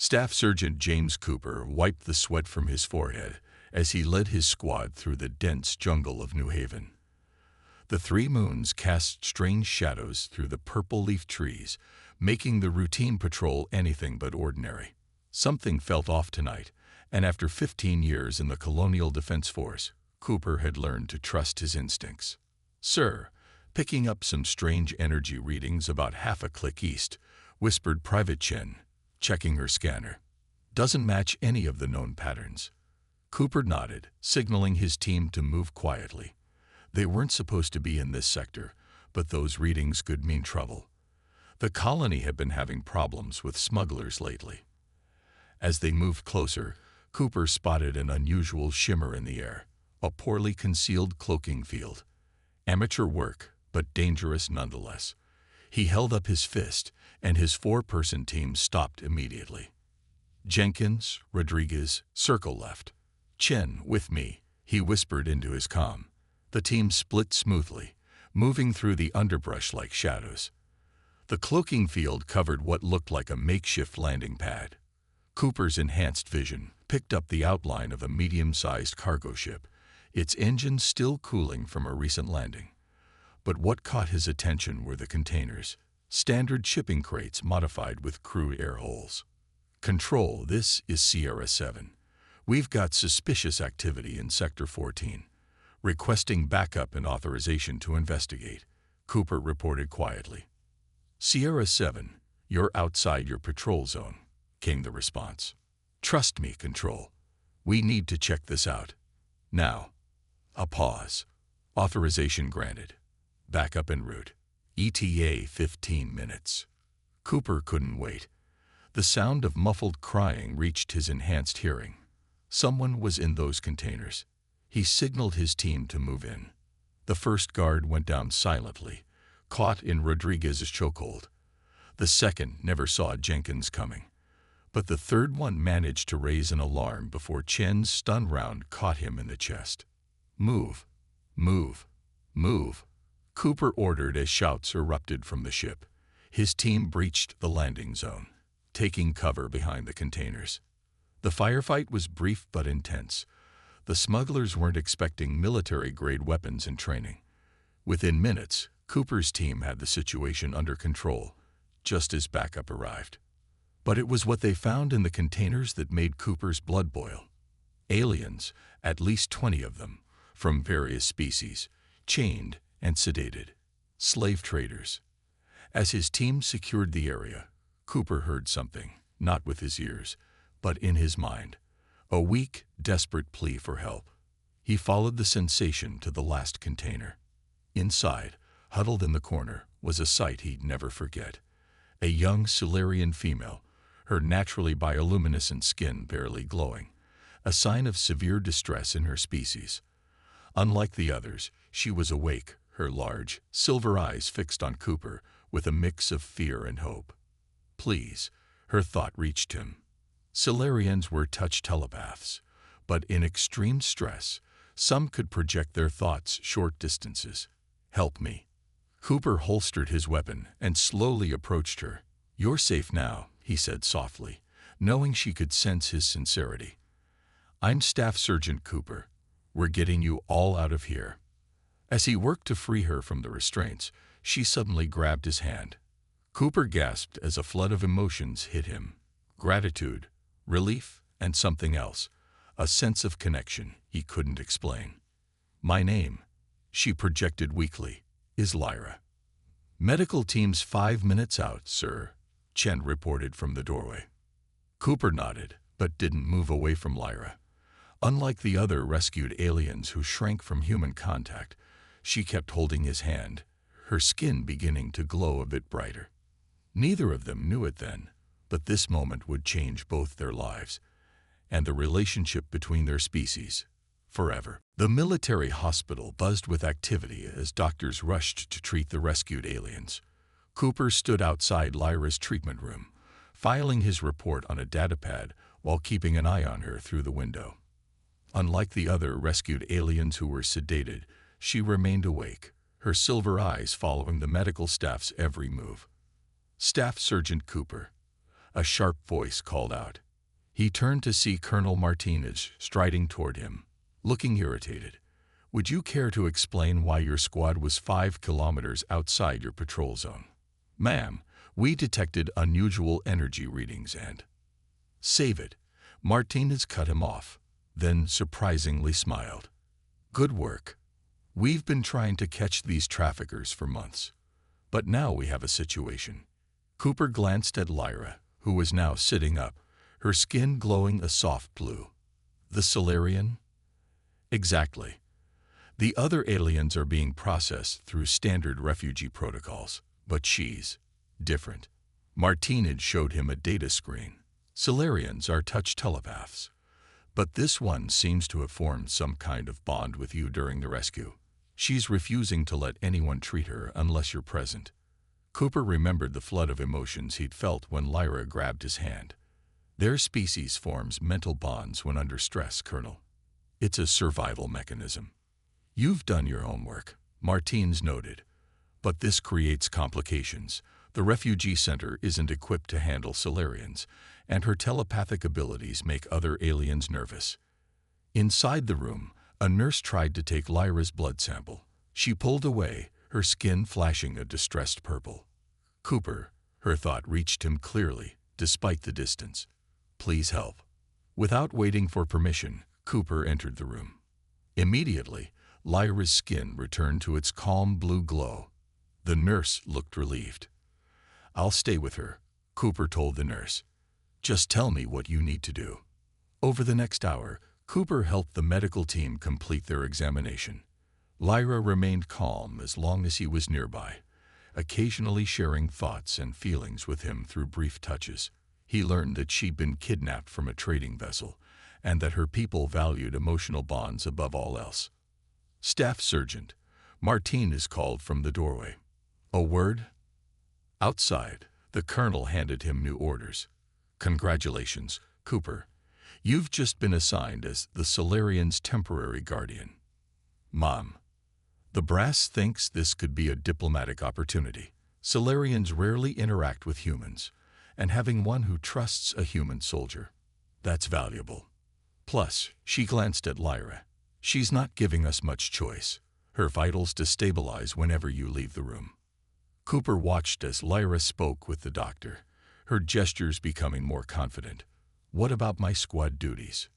Staff Sergeant James Cooper wiped the sweat from his forehead as he led his squad through the dense jungle of New Haven. The three moons cast strange shadows through the purple-leaf trees, making the routine patrol anything but ordinary. Something felt off tonight, and after 15 years in the Colonial Defense Force, Cooper had learned to trust his instincts. "Sir," picking up some strange energy readings about half a click east, whispered Private Chen, checking her scanner. "Doesn't match any of the known patterns." Cooper nodded, signaling his team to move quietly. They weren't supposed to be in this sector, but those readings could mean trouble. The colony had been having problems with smugglers lately. As they moved closer, Cooper spotted an unusual shimmer in the air, a poorly concealed cloaking field. Amateur work, but dangerous nonetheless. He held up his fist, and his four-person team stopped immediately. "Jenkins, Rodriguez, circle left. Chen, with me," he whispered into his comm. The team split smoothly, moving through the underbrush like shadows. The cloaking field covered what looked like a makeshift landing pad. Cooper's enhanced vision picked up the outline of a medium-sized cargo ship, its engine still cooling from a recent landing. But what caught his attention were the containers, standard shipping crates modified with crew air holes. "Control, this is Sierra 7. We've got suspicious activity in Sector 14. Requesting backup and authorization to investigate," Cooper reported quietly. "Sierra 7, you're outside your patrol zone," came the response. "Trust me, Control. We need to check this out. Now." A pause. "Authorization granted. Backup en route. ETA 15 minutes. Cooper couldn't wait. The sound of muffled crying reached his enhanced hearing. Someone was in those containers. He signaled his team to move in. The first guard went down silently, caught in Rodriguez's chokehold. The second never saw Jenkins coming. But the third one managed to raise an alarm before Chen's stun round caught him in the chest. "Move! Move! Move!" Cooper ordered as shouts erupted from the ship. His team breached the landing zone, taking cover behind the containers. The firefight was brief but intense. The smugglers weren't expecting military-grade weapons and training. Within minutes, Cooper's team had the situation under control, just as backup arrived. But it was what they found in the containers that made Cooper's blood boil. Aliens, at least 20 of them, from various species, chained and sedated. Slave traders. As his team secured the area, Cooper heard something, not with his ears, but in his mind. A weak, desperate plea for help. He followed the sensation to the last container. Inside, huddled in the corner, was a sight he'd never forget. A young Silurian female, her naturally bioluminescent skin barely glowing, a sign of severe distress in her species. Unlike the others, she was awake, her large, silver eyes fixed on Cooper with a mix of fear and hope. "Please," her thought reached him. Silurians were touch telepaths, but in extreme stress, some could project their thoughts short distances. "Help me." Cooper holstered his weapon and slowly approached her. "You're safe now," he said softly, knowing she could sense his sincerity. "I'm Staff Sergeant Cooper. We're getting you all out of here." As he worked to free her from the restraints, she suddenly grabbed his hand. Cooper gasped as a flood of emotions hit him. Gratitude, relief, and something else. A sense of connection he couldn't explain. "My name," she projected weakly, "is Lyra." "Medical team's 5 minutes out, sir," Chen reported from the doorway. Cooper nodded, but didn't move away from Lyra. Unlike the other rescued aliens who shrank from human contact, she kept holding his hand, her skin beginning to glow a bit brighter. Neither of them knew it then, but this moment would change both their lives and the relationship between their species forever. The military hospital buzzed with activity as doctors rushed to treat the rescued aliens. Cooper stood outside Lyra's treatment room, filing his report on a datapad while keeping an eye on her through the window. Unlike the other rescued aliens who were sedated, she remained awake, her silver eyes following the medical staff's every move. "Staff Sergeant Cooper, a sharp voice called out. He turned to see Colonel Martinez striding toward him, looking irritated. Would you care to explain why your squad was 5 kilometers outside your patrol zone? Ma'am, we detected unusual energy readings and... Save it. Martinez cut him off, then surprisingly smiled. Good work. We've been trying to catch these traffickers for months. But now we have a situation. Cooper glanced at Lyra, who was now sitting up, her skin glowing a soft blue. The Solarian? Exactly. The other aliens are being processed through standard refugee protocols, but she's different. Martinez showed him a data screen. Solarians are touch telepaths, but this one seems to have formed some kind of bond with you during the rescue. She's refusing to let anyone treat her unless you're present. Cooper remembered the flood of emotions he'd felt when Lyra grabbed his hand. Their species forms mental bonds when under stress, Colonel. It's a survival mechanism. You've done your homework, Martinez noted. But this creates complications. The refugee center isn't equipped to handle Solarians, and her telepathic abilities make other aliens nervous. Inside the room, a nurse tried to take Lyra's blood sample. She pulled away, her skin flashing a distressed purple. Cooper, her thought reached him clearly, despite the distance. Please help. Without waiting for permission, Cooper entered the room. Immediately, Lyra's skin returned to its calm blue glow. The nurse looked relieved. I'll stay with her, Cooper told the nurse. Just tell me what you need to do. Over the next hour, Cooper helped the medical team complete their examination. Lyra remained calm as long as he was nearby, occasionally sharing thoughts and feelings with him through brief touches. He learned that she'd been kidnapped from a trading vessel, and that her people valued emotional bonds above all else. Staff Sergeant Martinez called from the doorway. A word? Outside, the colonel handed him new orders. Congratulations, Cooper. You've just been assigned as the Solarian's temporary guardian. Mom. The brass thinks this could be a diplomatic opportunity. Solarians rarely interact with humans, and having one who trusts a human soldier, that's valuable. Plus, she glanced at Lyra. She's not giving us much choice. Her vitals destabilize whenever you leave the room. Cooper watched as Lyra spoke with the doctor, her gestures becoming more confident. What about my squad duties?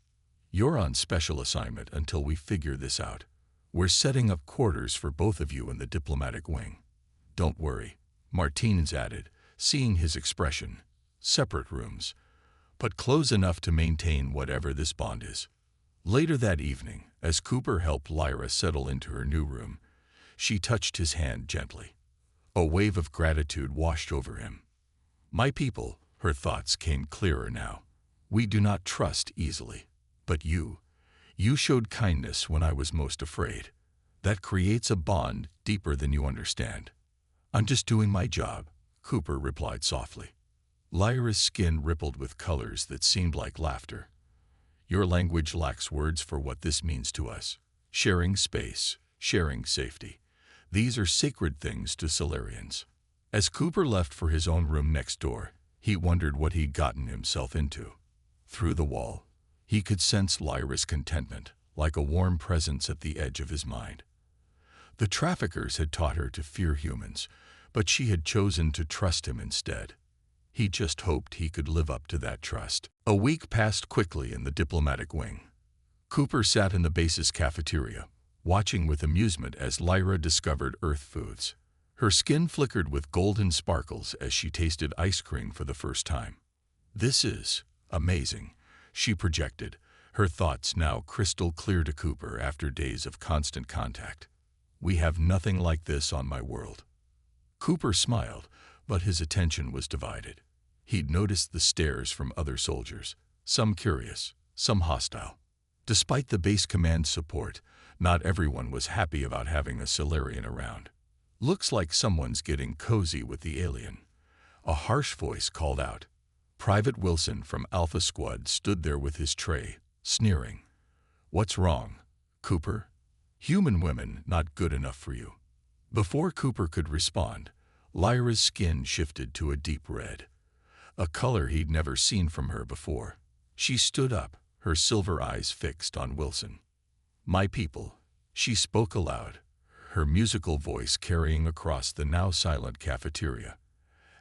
You're on special assignment until we figure this out. We're setting up quarters for both of you in the diplomatic wing. Don't worry, Martinez added, seeing his expression. Separate rooms, but close enough to maintain whatever this bond is. Later that evening, as Cooper helped Lyra settle into her new room, she touched his hand gently. A wave of gratitude washed over him. My people, her thoughts came clearer now. We do not trust easily. But you showed kindness when I was most afraid. That creates a bond deeper than you understand. I'm just doing my job, Cooper replied softly. Lyra's skin rippled with colors that seemed like laughter. Your language lacks words for what this means to us. Sharing space, sharing safety. These are sacred things to Solarians. As Cooper left for his own room next door, he wondered what he'd gotten himself into. Through the wall, he could sense Lyra's contentment, like a warm presence at the edge of his mind. The traffickers had taught her to fear humans, but she had chosen to trust him instead. He just hoped he could live up to that trust. A week passed quickly in the diplomatic wing. Cooper sat in the base's cafeteria, watching with amusement as Lyra discovered Earth foods. Her skin flickered with golden sparkles as she tasted ice cream for the first time. This is amazing, she projected, her thoughts now crystal clear to Cooper after days of constant contact. We have nothing like this on my world. Cooper smiled, but his attention was divided. He'd noticed the stares from other soldiers, some curious, some hostile. Despite the base command's support, not everyone was happy about having a Solarian around. Looks like someone's getting cozy with the alien. A harsh voice called out. Private Wilson from Alpha Squad stood there with his tray, sneering. What's wrong, Cooper? Human women not good enough for you. Before Cooper could respond, Lyra's skin shifted to a deep red. a color he'd never seen from her before. She stood up, her silver eyes fixed on Wilson. "My people," she spoke aloud, her musical voice carrying across the now silent cafeteria,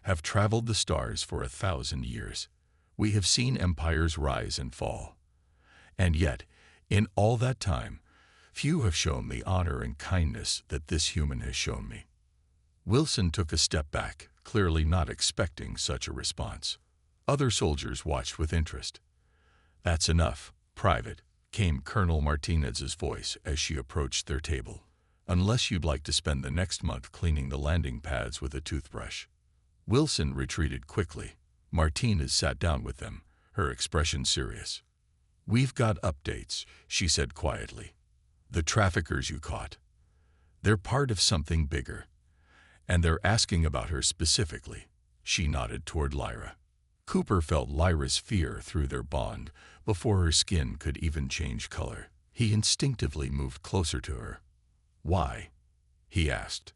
"have traveled the stars for 1,000 years. We have seen empires rise and fall. And yet, in all that time, few have shown the honor and kindness that this human has shown me." Wilson took a step back, clearly not expecting such a response. Other soldiers watched with interest. "That's enough, Private," came Colonel Martinez's voice as she approached their table. "Unless you'd like to spend the next month cleaning the landing pads with a toothbrush." Wilson retreated quickly. Martinez sat down with them, her expression serious. "We've got updates," she said quietly. "The traffickers you caught. They're part of something bigger. And they're asking about her specifically." She nodded toward Lyra. Cooper felt Lyra's fear through their bond before her skin could even change color. He instinctively moved closer to her. "Why?" he asked.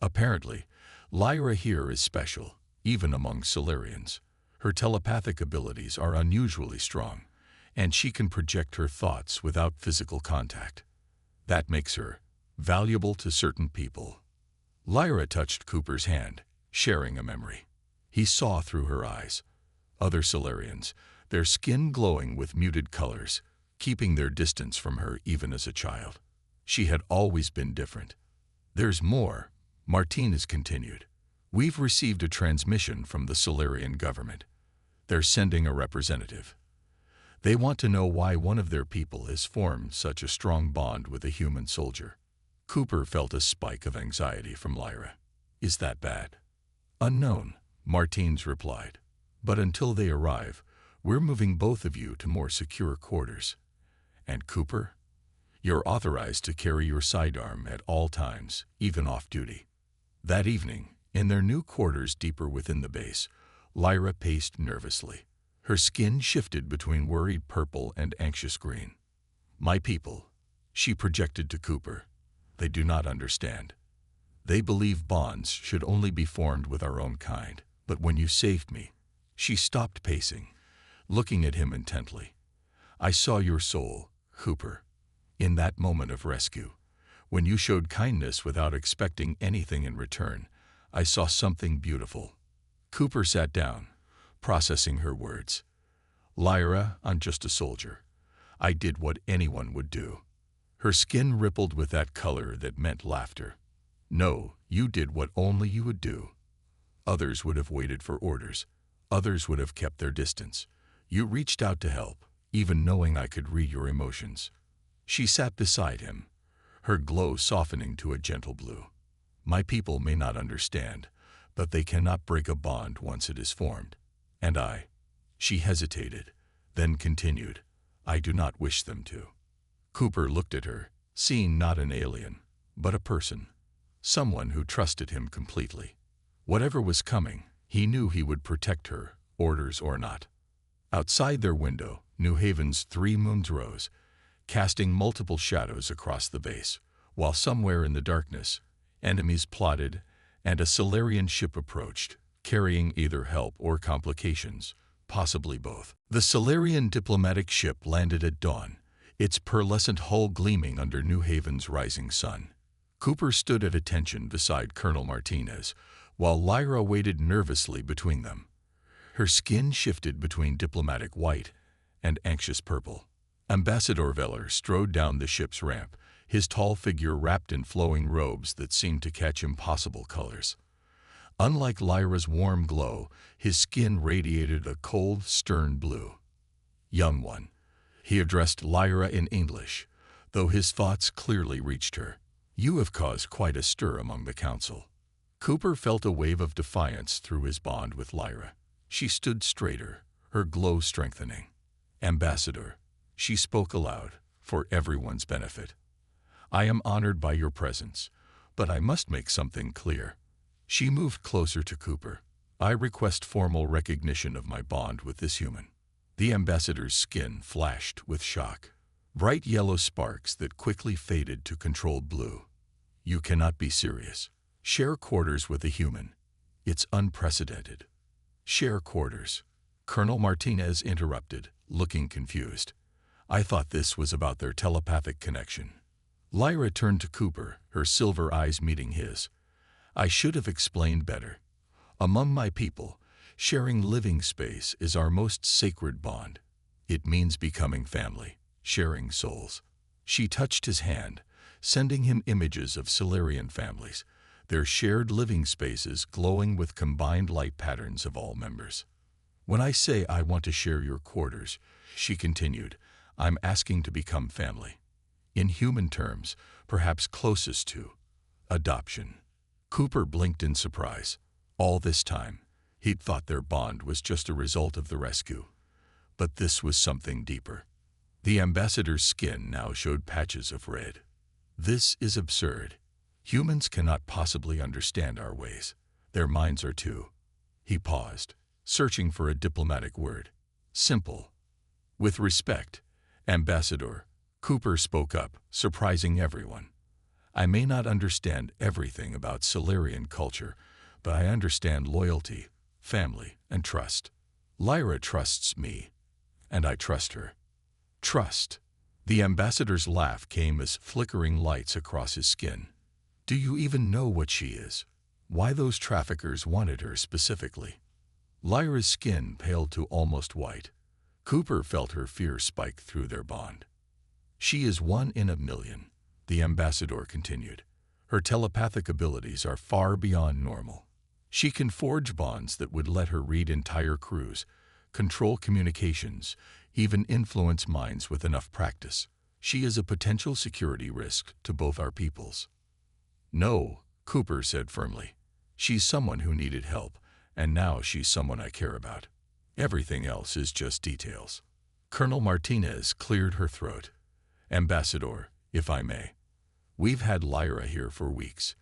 "Apparently, Lyra here is special, even among Solarians. Her telepathic abilities are unusually strong, and she can project her thoughts without physical contact. That makes her valuable to certain people." Lyra touched Cooper's hand, sharing a memory. He saw through her eyes. Other Solarians, their skin glowing with muted colors, keeping their distance from her even as a child. She had always been different. "There's more," Martinez continued. "We've received a transmission from the Solarian government. They're sending a representative. They want to know why one of their people has formed such a strong bond with a human soldier." Cooper felt a spike of anxiety from Lyra. "Is that bad?" "Unknown," Martinez replied. "But until they arrive, we're moving both of you to more secure quarters. And Cooper, you're authorized to carry your sidearm at all times, even off-duty." That evening, in their new quarters deeper within the base, Lyra paced nervously. Her skin shifted between worried purple and anxious green. "My people," she projected to Cooper, "they do not understand. They believe bonds should only be formed with our own kind. But when you saved me," she stopped pacing, looking at him intently. "I saw your soul, Cooper. In that moment of rescue, when you showed kindness without expecting anything in return, I saw something beautiful." Cooper sat down, processing her words. "Lyra, I'm just a soldier. I did what anyone would do." Her skin rippled with that color that meant laughter. "No, you did what only you would do. Others would have waited for orders. Others would have kept their distance. You reached out to help, even knowing I could read your emotions." She sat beside him, her glow softening to a gentle blue. "My people may not understand, but they cannot break a bond once it is formed. And I—" She hesitated, then continued, "I do not wish them to." Cooper looked at her, seeing not an alien, but a person. Someone who trusted him completely. Whatever was coming, he knew he would protect her, orders or not. Outside their window, New Haven's 3 moons rose, casting multiple shadows across the base, while somewhere in the darkness, enemies plotted, and a Solarian ship approached, carrying either help or complications, possibly both. The Solarian diplomatic ship landed at dawn, its pearlescent hull gleaming under New Haven's rising sun. Cooper stood at attention beside Colonel Martinez, while Lyra waited nervously between them. Her skin shifted between diplomatic white and anxious purple. Ambassador Veller strode down the ship's ramp, his tall figure wrapped in flowing robes that seemed to catch impossible colors. Unlike Lyra's warm glow, his skin radiated a cold, stern blue. "Young one," he addressed Lyra in English, though his thoughts clearly reached her. "You have caused quite a stir among the council." Cooper felt a wave of defiance through his bond with Lyra. She stood straighter, her glow strengthening. "Ambassador," she spoke aloud, for everyone's benefit, "I am honored by your presence, but I must make something clear." She moved closer to Cooper. "I request formal recognition of my bond with this human." The ambassador's skin flashed with shock. Bright yellow sparks that quickly faded to controlled blue. "You cannot be serious. Share quarters with a human. It's unprecedented." Share quarters. Colonel Martinez interrupted, looking confused. I thought this was about their telepathic connection. Lyra turned to Cooper, her silver eyes meeting his. I should have explained better. Among my people, sharing living space is our most sacred bond. It means becoming family, sharing souls. She touched his hand, sending him images of Silurian families, their shared living spaces glowing with combined light patterns of all members. When I say I want to share your quarters, she continued, I'm asking to become family. In human terms, perhaps closest to adoption. Cooper blinked in surprise. All this time, he'd thought their bond was just a result of the rescue. But this was something deeper. The ambassador's skin now showed patches of red. This is absurd. Humans cannot possibly understand our ways. Their minds are too. He paused, searching for a diplomatic word. Simple. With respect, Ambassador, Cooper spoke up, surprising everyone. I may not understand everything about Silurian culture, but I understand loyalty, family, and trust. Lyra trusts me, and I trust her. Trust. The ambassador's laugh came as flickering lights across his skin. Do you even know what she is? Why those traffickers wanted her specifically? Lyra's skin paled to almost white. Cooper felt her fear spike through their bond. She is one in a million, the ambassador continued. Her telepathic abilities are far beyond normal. She can forge bonds that would let her read entire crews, control communications, even influence minds with enough practice. She is a potential security risk to both our peoples. No, Cooper said firmly. She's someone who needed help, and now she's someone I care about. Everything else is just details. Colonel Martinez cleared her throat. Ambassador, if I may. We've had Lyra here for weeks.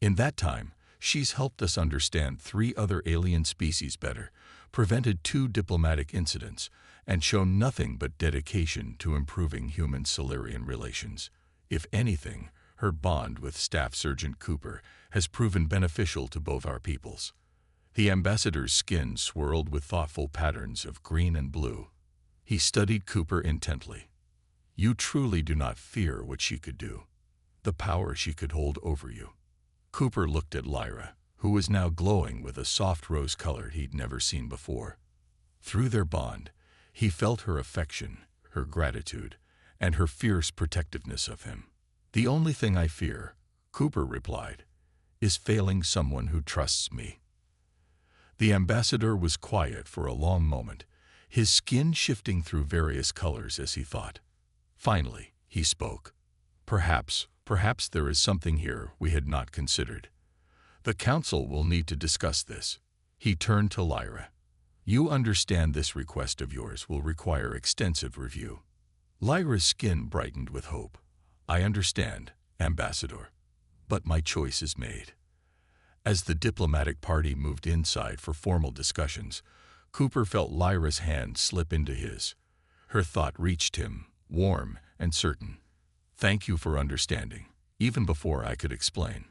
In that time, she's helped us understand 3 other alien species better, prevented 2 diplomatic incidents, and shown nothing but dedication to improving human-Silurian relations. If anything, her bond with Staff Sergeant Cooper has proven beneficial to both our peoples. The ambassador's skin swirled with thoughtful patterns of green and blue. He studied Cooper intently. You truly do not fear what she could do, the power she could hold over you. Cooper looked at Lyra, who was now glowing with a soft rose color he'd never seen before. Through their bond, he felt her affection, her gratitude, and her fierce protectiveness of him. The only thing I fear, Cooper replied, is failing someone who trusts me. The ambassador was quiet for a long moment, his skin shifting through various colors as he thought. Finally, he spoke. Perhaps there is something here we had not considered. The council will need to discuss this. He turned to Lyra. You understand this request of yours will require extensive review. Lyra's skin brightened with hope. I understand, Ambassador, but my choice is made. As the diplomatic party moved inside for formal discussions, Cooper felt Lyra's hand slip into his. Her thought reached him, warm and certain. Thank you for understanding, even before I could explain.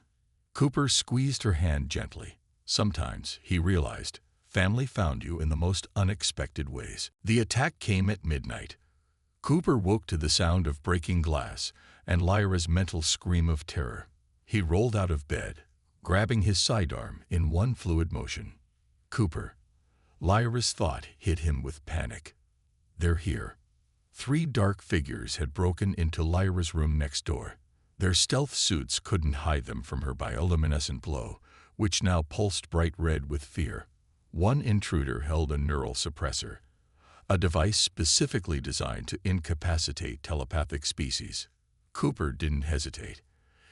Cooper squeezed her hand gently. Sometimes, he realized, family found you in the most unexpected ways. The attack came at midnight. Cooper woke to the sound of breaking glass and Lyra's mental scream of terror. He rolled out of bed, grabbing his sidearm in one fluid motion. Cooper. Lyra's thought hit him with panic. They're here. 3 dark figures had broken into Lyra's room next door. Their stealth suits couldn't hide them from her bioluminescent glow, which now pulsed bright red with fear. One intruder held a neural suppressor, a device specifically designed to incapacitate telepathic species. Cooper didn't hesitate.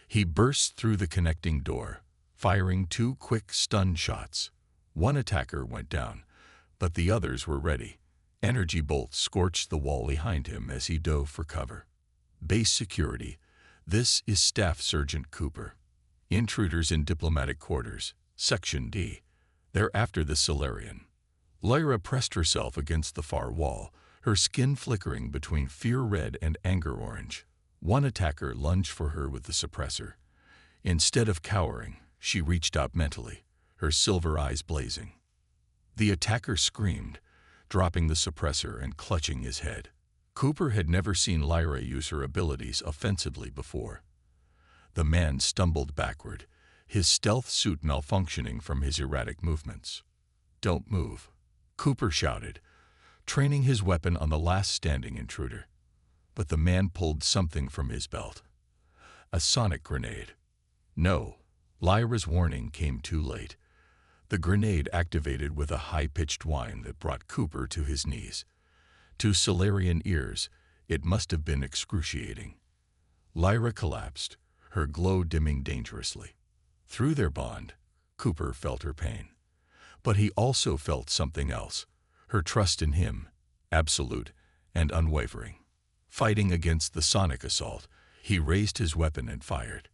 He burst through the connecting door, firing 2 quick stun shots. One attacker went down, but the others were ready. Energy bolts scorched the wall behind him as he dove for cover. Base security. This is Staff Sergeant Cooper. Intruders in diplomatic quarters, Section D. They're after the Silurian. Lyra pressed herself against the far wall, her skin flickering between fear red and anger orange. One attacker lunged for her with the suppressor. Instead of cowering, she reached out mentally, her silver eyes blazing. The attacker screamed, dropping the suppressor and clutching his head. Cooper had never seen Lyra use her abilities offensively before. The man stumbled backward, his stealth suit malfunctioning from his erratic movements. "Don't move," Cooper shouted, training his weapon on the last standing intruder. But the man pulled something from his belt. A sonic grenade. No, Lyra's warning came too late. The grenade activated with a high-pitched whine that brought Cooper to his knees. To Solarian ears, it must have been excruciating. Lyra collapsed, her glow dimming dangerously. Through their bond, Cooper felt her pain. But he also felt something else, her trust in him, absolute and unwavering. Fighting against the sonic assault, he raised his weapon and fired.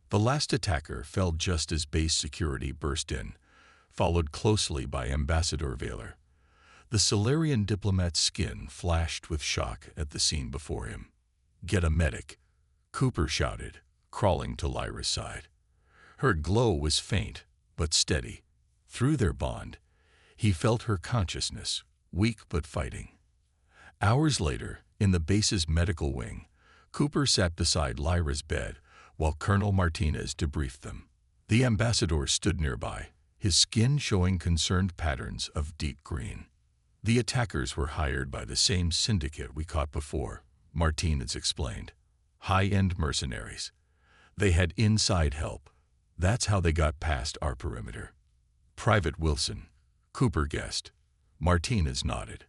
The last attacker fell just as base security burst in, followed closely by Ambassador Vaylor. The Solarian diplomat's skin flashed with shock at the scene before him. "Get a medic," Cooper shouted, crawling to Lyra's side. Her glow was faint, but steady. Through their bond, he felt her consciousness, weak but fighting. Hours later, in the base's medical wing, Cooper sat beside Lyra's bed while Colonel Martinez debriefed them. The ambassador stood nearby, his skin showing concerned patterns of deep green. "The attackers were hired by the same syndicate we caught before," Martinez explained. "High-end mercenaries. They had inside help. That's how they got past our perimeter." "Private Wilson," Cooper guessed. Martinez nodded.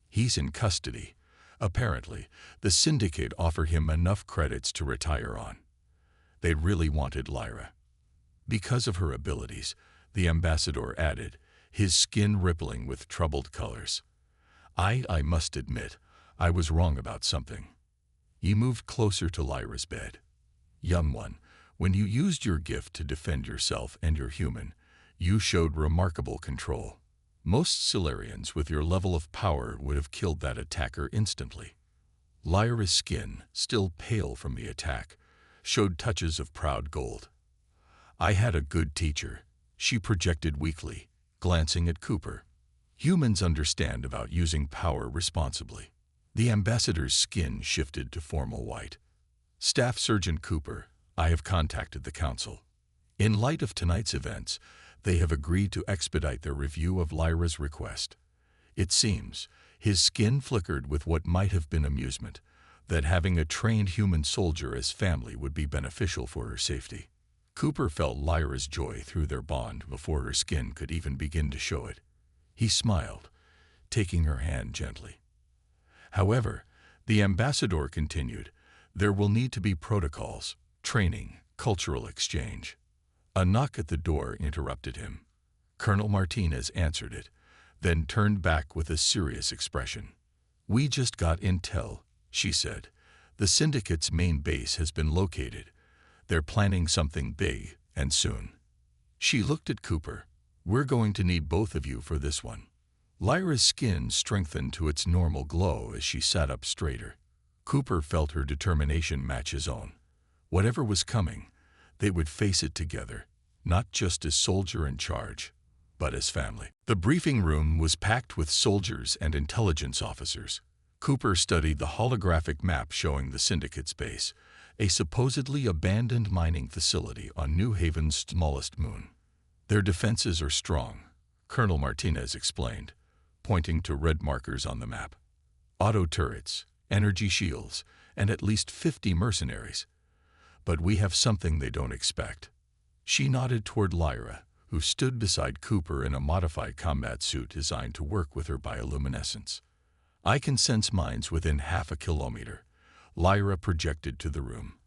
"He's in custody. Apparently, the syndicate offered him enough credits to retire on. They really wanted Lyra. Because of her abilities," the ambassador added, his skin rippling with troubled colors. I must admit, I was wrong about something." He moved closer to Lyra's bed. "Young one, when you used your gift to defend yourself and your human, you showed remarkable control. Most Solarians with your level of power would have killed that attacker instantly." Lyra's skin, still pale from the attack, showed touches of proud gold. "I had a good teacher," she projected weakly, glancing at Cooper. "Humans understand about using power responsibly." The ambassador's skin shifted to formal white. "Staff Sergeant Cooper, I have contacted the Council. In light of tonight's events, they have agreed to expedite their review of Lyra's request. It seems," his skin flickered with what might have been amusement, "that having a trained human soldier as family would be beneficial for her safety." Cooper felt Lyra's joy through their bond before her skin could even begin to show it. He smiled, taking her hand gently. "However," the ambassador continued, "there will need to be protocols, training, cultural exchange." A knock at the door interrupted him. Colonel Martinez answered it, then turned back with a serious expression. "We just got intel," she said. "The syndicate's main base has been located. They're planning something big, and soon." She looked at Cooper. "We're going to need both of you for this one." Lyra's skin strengthened to its normal glow as she sat up straighter. Cooper felt her determination match his own. Whatever was coming, they would face it together, not just as soldier in charge, but as family. The briefing room was packed with soldiers and intelligence officers. Cooper studied the holographic map showing the syndicate's base, a supposedly abandoned mining facility on New Haven's smallest moon. "Their defenses are strong," Colonel Martinez explained, pointing to red markers on the map. "Auto turrets, energy shields, and at least 50 mercenaries. But we have something they don't expect." She nodded toward Lyra, who stood beside Cooper in a modified combat suit designed to work with her bioluminescence. "I can sense mines within half a kilometer," Lyra projected to the room.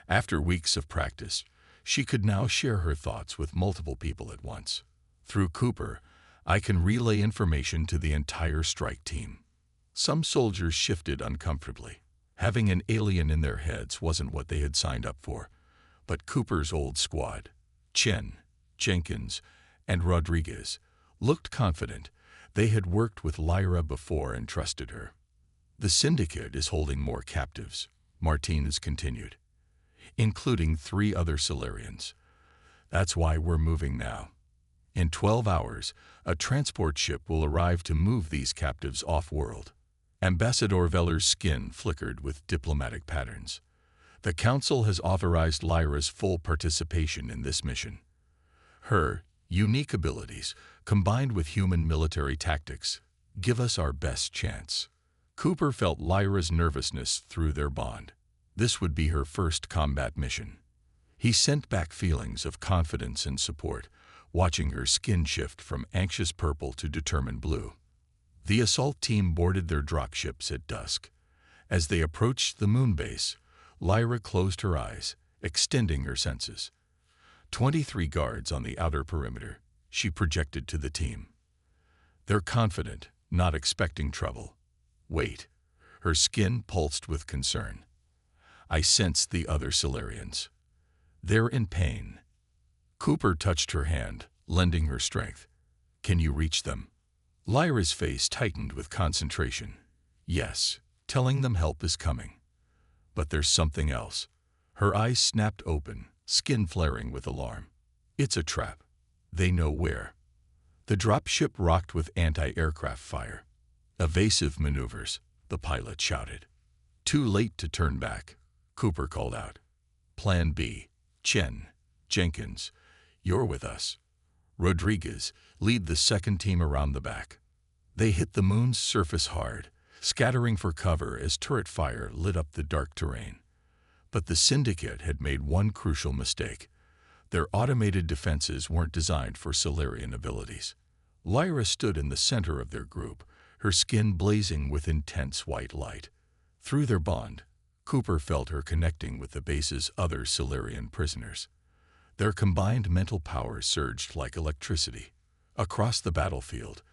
After weeks of practice, she could now share her thoughts with multiple people at once. "Through Cooper, I can relay information to the entire strike team." Some soldiers shifted uncomfortably. Having an alien in their heads wasn't what they had signed up for. But Cooper's old squad, Chen, Jenkins, and Rodriguez, looked confident. They had worked with Lyra before and trusted her. "The syndicate is holding more captives," Martinez continued, "including 3 other Solarians. That's why we're moving now." In 12 hours, a transport ship will arrive to move these captives off-world. Ambassador Veller's skin flickered with diplomatic patterns. The Council has authorized Lyra's full participation in this mission. Her unique abilities, combined with human military tactics, give us our best chance. Cooper felt Lyra's nervousness through their bond. This would be her first combat mission. He sent back feelings of confidence and support, watching her skin shift from anxious purple to determined blue. The assault team boarded their dropships at dusk. As they approached the moon base, Lyra closed her eyes, extending her senses. 23 guards on the outer perimeter, she projected to the team. They're confident, not expecting trouble. Wait. Her skin pulsed with concern. I sensed the other Solarians. They're in pain. Cooper touched her hand, lending her strength. Can you reach them? Lyra's face tightened with concentration. Yes, telling them help is coming. But there's something else. Her eyes snapped open, skin flaring with alarm. It's a trap. They know where. The dropship rocked with anti-aircraft fire. Evasive maneuvers, the pilot shouted. Too late to turn back, Cooper called out. Plan B. Chen, Jenkins, you're with us. Rodriguez, lead the second team around the back. They hit the moon's surface hard, scattering for cover as turret fire lit up the dark terrain. But the Syndicate had made one crucial mistake. Their automated defenses weren't designed for Solarian abilities. Lyra stood in the center of their group, her skin blazing with intense white light. Through their bond, Cooper felt her connecting with the base's other Solarian prisoners. Their combined mental powers surged like electricity. Across the battlefield,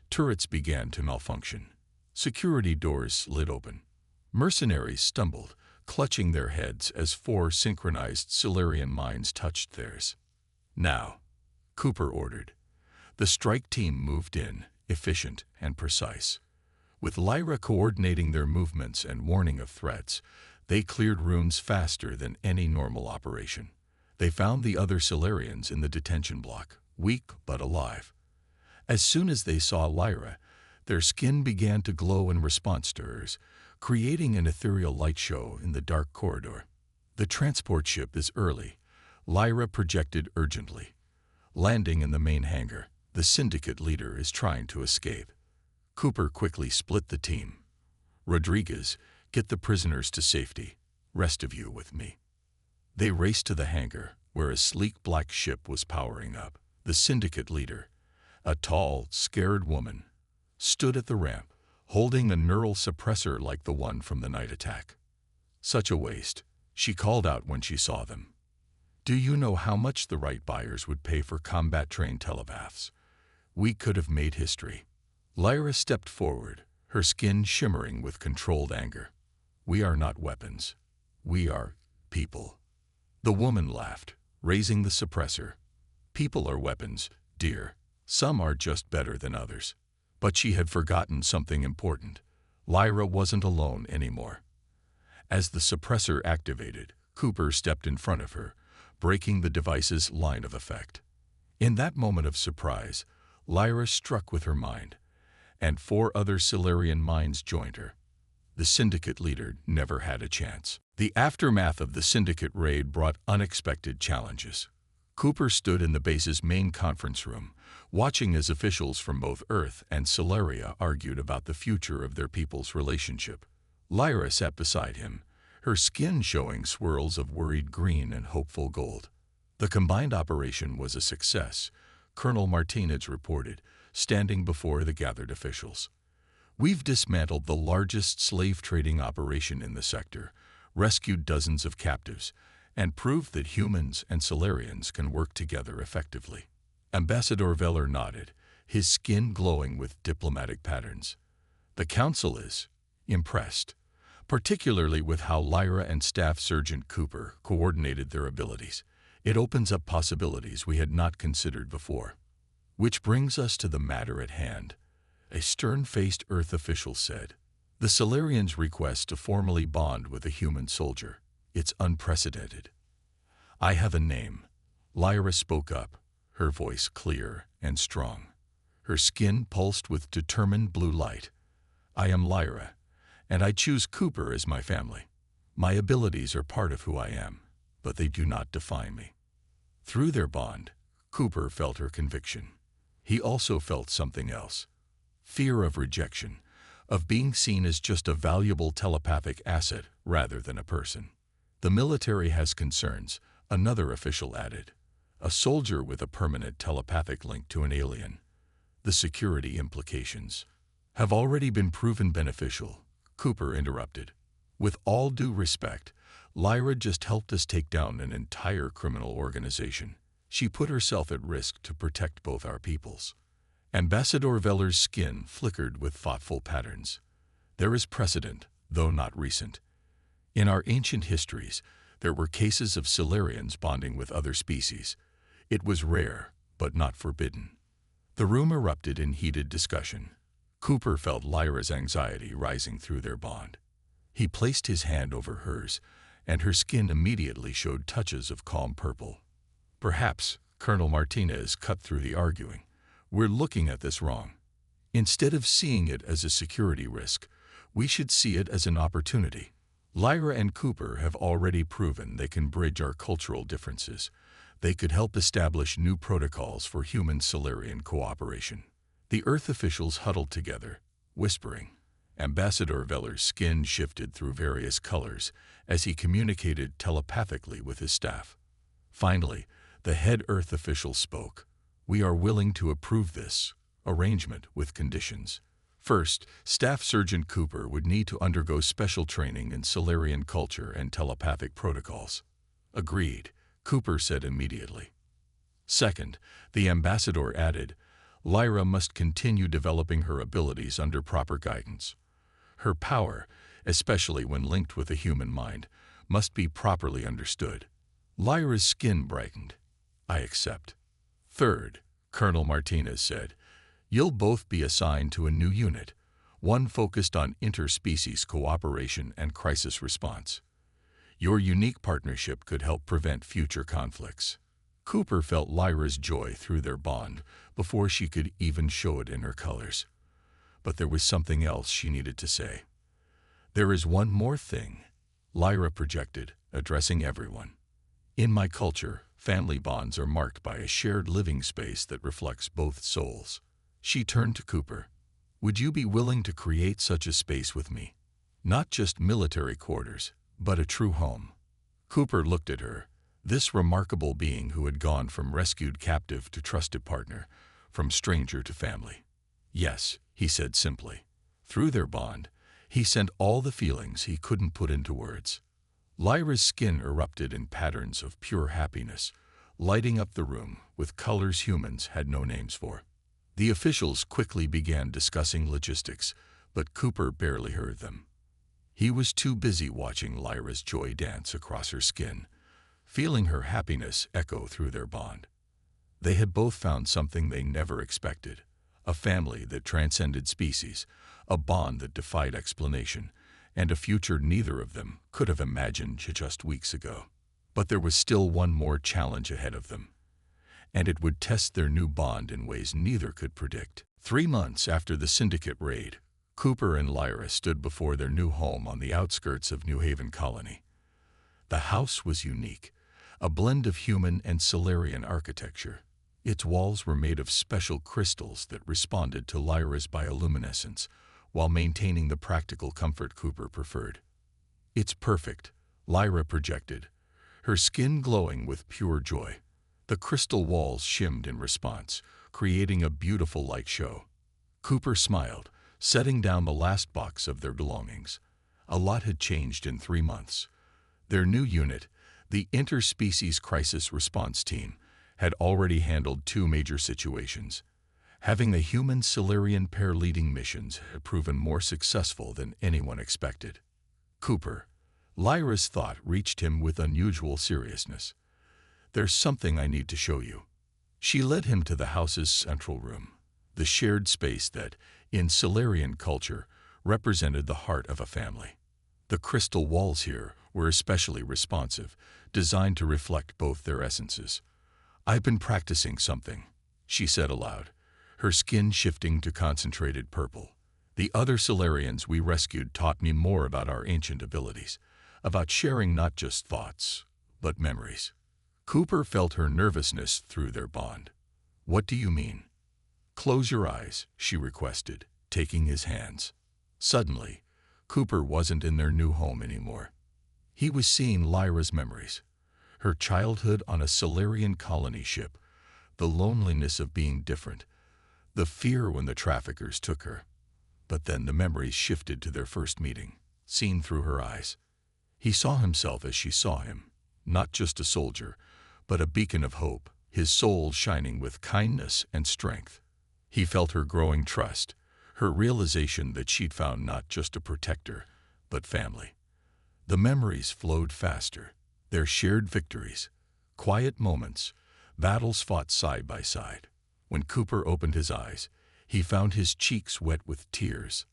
turrets began to malfunction. Security doors slid open. Mercenaries stumbled, clutching their heads as 4 synchronized Solarian minds touched theirs. Now, Cooper ordered. The strike team moved in, efficient and precise. With Lyra coordinating their movements and warning of threats, they cleared runes faster than any normal operation. They found the other Solarians in the detention block, weak but alive. As soon as they saw Lyra, their skin began to glow in response to hers, creating an ethereal light show in the dark corridor. The transport ship is early, Lyra projected urgently. Landing in the main hangar, the Syndicate leader is trying to escape. Cooper quickly split the team. Rodriguez, get the prisoners to safety. Rest of you with me. They raced to the hangar, where a sleek black ship was powering up. The Syndicate leader, a tall, scared woman, stood at the ramp, holding a neural suppressor like the one from the night attack. Such a waste, she called out when she saw them. Do you know how much the right buyers would pay for combat-trained telepaths? We could have made history. Lyra stepped forward, her skin shimmering with controlled anger. We are not weapons. We are people. The woman laughed, raising the suppressor. People are weapons, dear. Some are just better than others. But she had forgotten something important. Lyra wasn't alone anymore. As the suppressor activated, Cooper stepped in front of her, breaking the device's line of effect. In that moment of surprise, Lyra struck with her mind, and 4 other Solarian minds joined her. The Syndicate leader never had a chance. The aftermath of the Syndicate raid brought unexpected challenges. Cooper stood in the base's main conference room, watching as officials from both Earth and Solaria argued about the future of their people's relationship. Lyra sat beside him, her skin showing swirls of worried green and hopeful gold. The combined operation was a success, Colonel Martinez reported, standing before the gathered officials. We've dismantled the largest slave trading operation in the sector, rescued dozens of captives, and proved that humans and Solarians can work together effectively. Ambassador Veller nodded, his skin glowing with diplomatic patterns. The Council is impressed, particularly with how Lyra and Staff Sergeant Cooper coordinated their abilities. It opens up possibilities we had not considered before. Which brings us to the matter at hand, a stern-faced Earth official said. The Solarians' request to formally bond with a human soldier. It's unprecedented. I have a name. Lyra spoke up, her voice clear and strong. Her skin pulsed with determined blue light. I am Lyra, and I choose Cooper as my family. My abilities are part of who I am, but they do not define me. Through their bond, Cooper felt her conviction. He also felt something else. Fear of rejection, of being seen as just a valuable telepathic asset rather than a person. The military has concerns, another official added. A soldier with a permanent telepathic link to an alien. The security implications have already been proven beneficial, Cooper interrupted. With all due respect, Lyra just helped us take down an entire criminal organization. She put herself at risk to protect both our peoples. Ambassador Veller's skin flickered with thoughtful patterns. There is precedent, though not recent. In our ancient histories, there were cases of Silurians bonding with other species. It was rare, but not forbidden. The room erupted in heated discussion. Cooper felt Lyra's anxiety rising through their bond. He placed his hand over hers, and her skin immediately showed touches of calm purple. Perhaps, Colonel Martinez cut through the arguing. We're looking at this wrong. Instead of seeing it as a security risk, we should see it as an opportunity. Lyra and Cooper have already proven they can bridge our cultural differences. They could help establish new protocols for human-Silurian cooperation. The Earth officials huddled together, whispering. Ambassador Veller's skin shifted through various colors as he communicated telepathically with his staff. Finally, the head Earth official spoke. We are willing to approve this arrangement with conditions. First, Staff Sergeant Cooper would need to undergo special training in Silurian culture and telepathic protocols. Agreed, Cooper said immediately. Second, the ambassador added, Lyra must continue developing her abilities under proper guidance. Her power, especially when linked with a human mind, must be properly understood. Lyra's skin brightened. I accept. Third, Colonel Martinez said, you'll both be assigned to a new unit, one focused on interspecies cooperation and crisis response. Your unique partnership could help prevent future conflicts. Cooper felt Lyra's joy through their bond before she could even show it in her colors. But there was something else she needed to say. There is one more thing, Lyra projected, addressing everyone. In my culture, family bonds are marked by a shared living space that reflects both souls. She turned to Cooper. Would you be willing to create such a space with me? Not just military quarters, but a true home. Cooper looked at her, this remarkable being who had gone from rescued captive to trusted partner, from stranger to family. Yes, he said simply. Through their bond, he sent all the feelings he couldn't put into words. Lyra's skin erupted in patterns of pure happiness, lighting up the room with colors humans had no names for. The officials quickly began discussing logistics, but Cooper barely heard them. He was too busy watching Lyra's joy dance across her skin, feeling her happiness echo through their bond. They had both found something they never expected, a family that transcended species, a bond that defied explanation, and a future neither of them could have imagined just weeks ago. But there was still one more challenge ahead of them, and it would test their new bond in ways neither could predict. 3 months after the syndicate raid, Cooper and Lyra stood before their new home on the outskirts of New Haven Colony. The house was unique, a blend of human and Silurian architecture. Its walls were made of special crystals that responded to Lyra's bioluminescence, while maintaining the practical comfort Cooper preferred. It's perfect, Lyra projected, her skin glowing with pure joy. The crystal walls shimmed in response, creating a beautiful light show. Cooper smiled, setting down the last box of their belongings. A lot had changed in 3 months. Their new unit, the Interspecies Crisis Response Team, had already handled 2 major situations. Having a human-Silurian pair leading missions had proven more successful than anyone expected. Cooper, Lyra's thought reached him with unusual seriousness. There's something I need to show you. She led him to the house's central room, the shared space that, in Silurian culture, represented the heart of a family. The crystal walls here were especially responsive, designed to reflect both their essences. I've been practicing something, she said aloud, her skin shifting to concentrated purple. "The other Solarians we rescued taught me more about our ancient abilities, about sharing not just thoughts, but memories." Cooper felt her nervousness through their bond. "What do you mean?" "Close your eyes," she requested, taking his hands. Suddenly, Cooper wasn't in their new home anymore. He was seeing Lyra's memories, her childhood on a Solarian colony ship, the loneliness of being different, the fear when the traffickers took her. But then the memories shifted to their first meeting, seen through her eyes. He saw himself as she saw him, not just a soldier, but a beacon of hope, his soul shining with kindness and strength. He felt her growing trust, her realization that she'd found not just a protector, but family. The memories flowed faster, their shared victories, quiet moments, battles fought side by side. When Cooper opened his eyes, he found his cheeks wet with tears.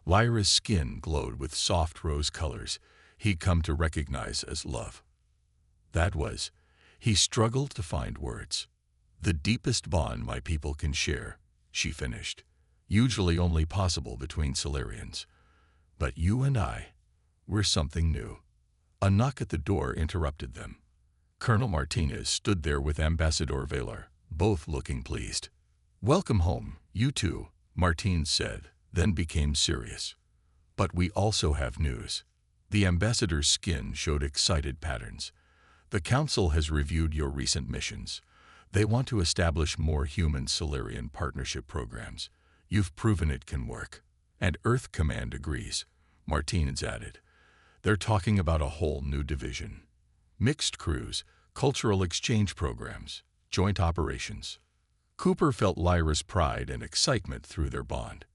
Lyra's skin glowed with soft rose colors he'd come to recognize as love. That was, he struggled to find words. "The deepest bond my people can share," she finished, "usually only possible between Solarians. But you and I, we're something new." A knock at the door interrupted them. Colonel Martinez stood there with Ambassador Valar, both looking pleased. "Welcome home, you two," Martinez said, then became serious. "But we also have news." The ambassador's skin showed excited patterns. "The Council has reviewed your recent missions. They want to establish more human-Solarian partnership programs. You've proven it can work." "And Earth Command agrees," Martinez added. "They're talking about a whole new division. Mixed crews, cultural exchange programs, joint operations." Cooper felt Lyra's pride and excitement through their bond.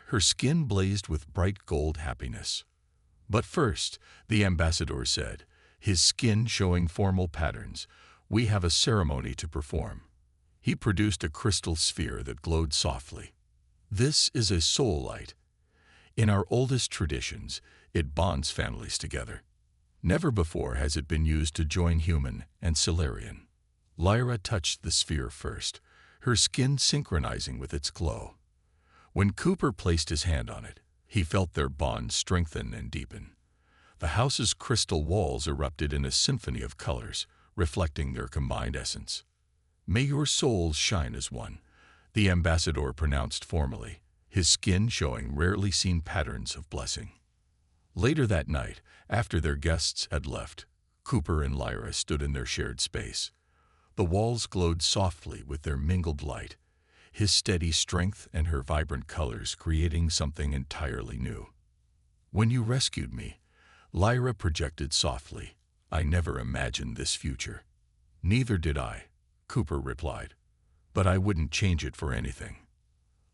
Her skin blazed with bright gold happiness. "But first," the ambassador said, his skin showing formal patterns, "we have a ceremony to perform." He produced a crystal sphere that glowed softly. "This is a soul light. In our oldest traditions, it bonds families together. Never before has it been used to join human and Solarian." Lyra touched the sphere first, her skin synchronizing with its glow. When Cooper placed his hand on it, he felt their bond strengthen and deepen. The house's crystal walls erupted in a symphony of colors, reflecting their combined essence. "May your souls shine as one," the ambassador pronounced formally, his skin showing rarely seen patterns of blessing. Later that night, after their guests had left, Cooper and Lyra stood in their shared space. The walls glowed softly with their mingled light, his steady strength and her vibrant colors creating something entirely new. "When you rescued me," Lyra projected softly, "I never imagined this future." "Neither did I," Cooper replied, "but I wouldn't change it for anything."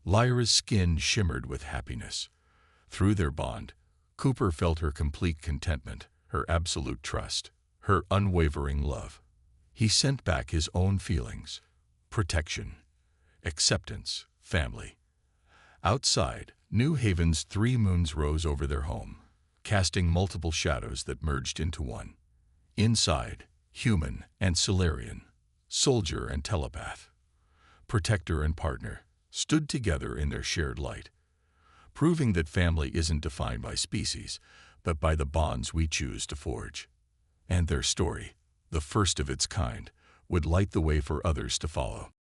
Lyra's skin shimmered with happiness. Through their bond, Cooper felt her complete contentment, her absolute trust, her unwavering love. He sent back his own feelings: protection, acceptance, family. Outside, New Haven's 3 moons rose over their home, casting multiple shadows that merged into one. Inside, human and Solarian, soldier and telepath, protector and partner, stood together in their shared light, proving that family isn't defined by species, but by the bonds we choose to forge. And their story, the first of its kind, would light the way for others to follow.